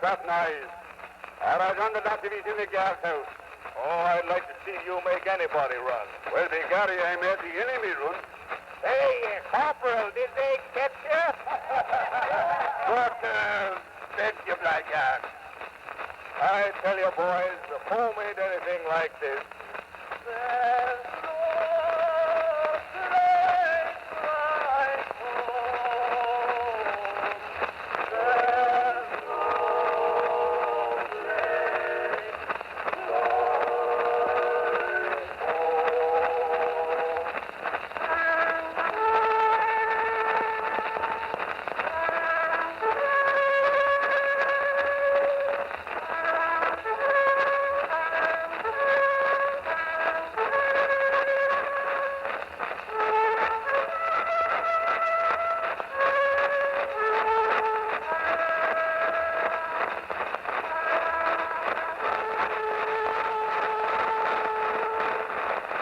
Scott Eyes. Araganda Dativit in the gas house. Oh, I'd like to see you make anybody run. Well, the Gary, I made the enemy run. Hey, Corporal, did they catch you? But, thank you, Blackguard. I tell you, boys, who made anything like this?